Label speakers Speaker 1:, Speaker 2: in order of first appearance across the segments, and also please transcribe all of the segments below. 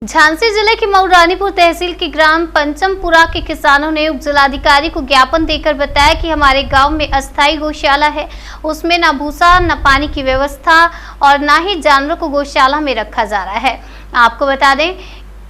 Speaker 1: झांसी जिले की मऊरानीपुर तहसील के ग्राम पंचमपुरा के किसानों ने उप जिलाधिकारी को ज्ञापन देकर बताया कि हमारे गांव में अस्थायी गौशाला है, उसमें न भूसा न पानी की व्यवस्था और न ही जानवरों को गौशाला में रखा जा रहा है। आपको बता दें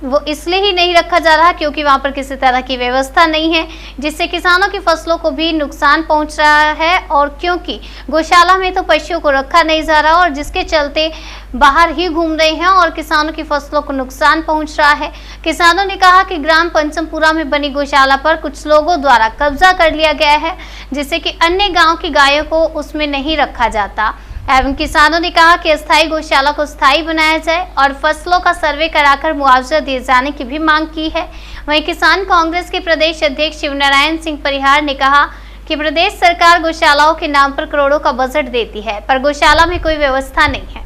Speaker 1: वो इसलिए ही नहीं रखा जा रहा क्योंकि वहां पर किसी तरह की व्यवस्था नहीं है, जिससे किसानों की फसलों को भी नुकसान पहुंच रहा है। और क्योंकि गौशाला में तो पशुओं को रखा नहीं जा रहा और जिसके चलते बाहर ही घूम रहे हैं और किसानों की फसलों को नुकसान पहुंच रहा है। किसानों ने कहा कि ग्राम पंचमपुरा में बनी गौशाला पर कुछ लोगों द्वारा कब्जा कर लिया गया है, जिससे कि अन्य गाँव की गायों को उसमें नहीं रखा जाता। एवं किसानों ने कहा कि अस्थायी गौशाला को स्थायी बनाया जाए और फसलों का सर्वे कराकर मुआवजा दिए जाने की भी मांग की है। वहीं किसान कांग्रेस के प्रदेश अध्यक्ष शिवनारायण सिंह परिहार ने कहा कि प्रदेश सरकार गौशालाओं के नाम पर करोड़ों का बजट देती है, पर गौशाला में कोई व्यवस्था नहीं है।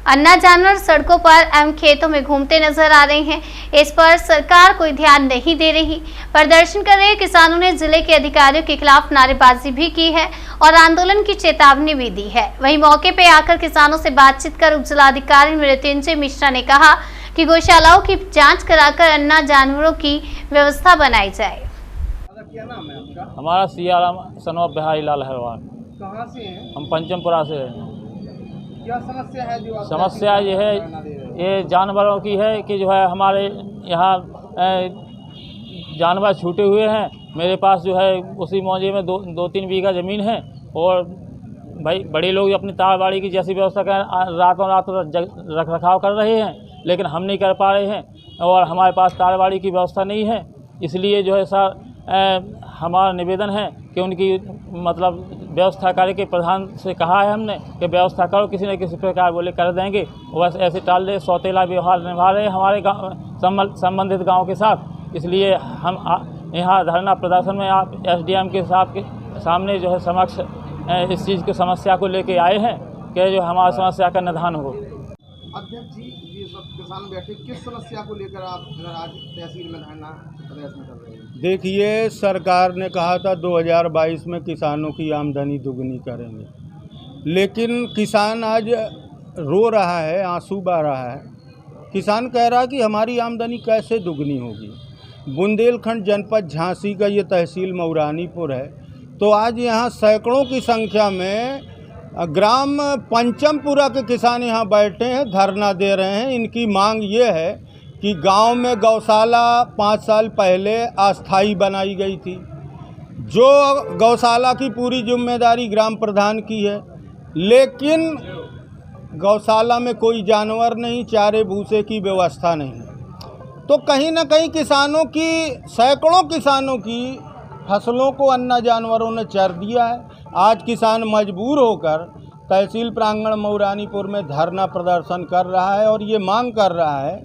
Speaker 1: अन्ना जानवर सड़कों पर एवं खेतों में घूमते नजर आ रहे हैं, इस पर सरकार कोई ध्यान नहीं दे रही। प्रदर्शन कर रहे किसानों ने जिले के अधिकारियों के खिलाफ नारेबाजी भी की है और आंदोलन की चेतावनी भी दी है। वहीं मौके पर आकर किसानों से बातचीत कर उप जिलाधिकारी मृत्युंजय मिश्रा ने कहा कि गौशालाओं की जाँच कराकर अन्ना जानवरों की व्यवस्था बनाई जाए।
Speaker 2: क्या नाम है आपका?
Speaker 3: हमारा सियाराम सनवा बिहारी लाल हरवान।
Speaker 2: कहाँ से हैं?
Speaker 3: हम पंचमपुरा से हैं।
Speaker 2: क्या समस्या है जो
Speaker 3: समस्या ये है, ये जानवरों की है कि जो है हमारे यहाँ जानवर छूटे हुए हैं। मेरे पास जो है उसी मौजे में दो तीन बीघा ज़मीन है और भाई बड़े लोग अपनी तारबाड़ी की जैसी व्यवस्था कर रातों रात रख रखाव कर रहे हैं, लेकिन हम नहीं कर पा रहे हैं और हमारे पास तारबाड़ी की व्यवस्था नहीं है। इसलिए जो है सर हमारा निवेदन है कि उनकी मतलब व्यवस्था करके प्रधान से कहा है हमने कि व्यवस्था करो, किसी न किसी प्रकार बोले कर देंगे। वैसे ऐसे टाल दे, सौतेला व्यवहार निभा रहे हमारे गाँव संबंधित गाँव के साथ। इसलिए हम यहाँ धरना प्रदर्शन में आप SDM के सामने जो है समक्ष इस चीज़ की समस्या को लेके आए हैं कि जो हमारी समस्या का निदान हो।
Speaker 2: अध्यक्ष जी, ये सब किसान बैठे, किस समस्या को लेकर आप आज तहसील में धरना प्रदर्शन कर रहे हैं?
Speaker 4: देखिए, सरकार ने कहा था 2022 में किसानों की आमदनी दुगनी करेंगे, लेकिन किसान आज रो रहा है, आंसू बहा रहा है। किसान कह रहा है कि हमारी आमदनी कैसे दुगनी होगी। बुंदेलखंड जनपद झांसी का ये तहसील मऊरानीपुर है, तो आज यहाँ सैकड़ों की संख्या में ग्राम पंचमपुरा के किसान यहाँ बैठे हैं, धरना दे रहे हैं। इनकी मांग ये है कि गांव में गौशाला 5 साल पहले अस्थाई बनाई गई थी, जो गौशाला की पूरी जिम्मेदारी ग्राम प्रधान की है, लेकिन गौशाला में कोई जानवर नहीं, चारे भूसे की व्यवस्था नहीं। तो कहीं ना कहीं किसानों की, सैकड़ों किसानों की फसलों को अन्ना जानवरों ने चर दिया है। आज किसान मजबूर होकर तहसील प्रांगण मऊरानीपुर में धरना प्रदर्शन कर रहा है और ये मांग कर रहा है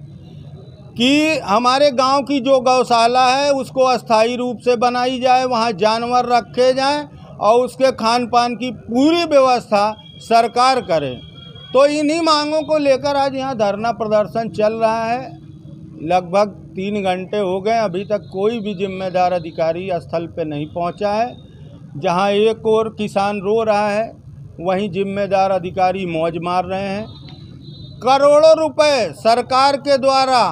Speaker 4: कि हमारे गांव की जो गौशाला है उसको अस्थायी रूप से बनाई जाए, वहां जानवर रखे जाएं और उसके खान पान की पूरी व्यवस्था सरकार करे। तो इन्हीं मांगों को लेकर आज यहाँ धरना प्रदर्शन चल रहा है। लगभग 3 घंटे हो गए, अभी तक कोई भी जिम्मेदार अधिकारी स्थल पर नहीं पहुँचा है। जहाँ एक और किसान रो रहा है, वहीं जिम्मेदार अधिकारी मौज मार रहे हैं। करोड़ों रुपए सरकार के द्वारा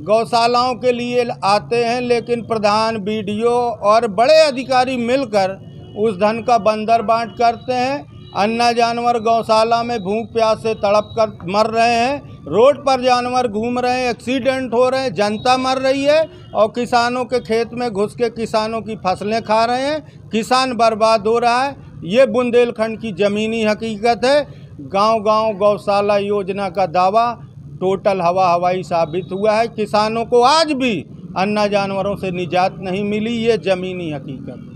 Speaker 4: गौशालाओं के लिए आते हैं, लेकिन प्रधान, BDO और बड़े अधिकारी मिलकर उस धन का बंदर बांट करते हैं। अन्ना जानवर गौशाला में भूख प्यास से तड़प कर मर रहे हैं, रोड पर जानवर घूम रहे हैं, एक्सीडेंट हो रहे हैं, जनता मर रही है और किसानों के खेत में घुस के किसानों की फसलें खा रहे हैं। किसान बर्बाद हो रहा है। ये बुंदेलखंड की ज़मीनी हकीकत है। गांव-गांव गौशाला योजना का दावा टोटल हवाई साबित हुआ है। किसानों को आज भी अन्ना जानवरों से निजात नहीं मिली, ये ज़मीनी हकीकत है।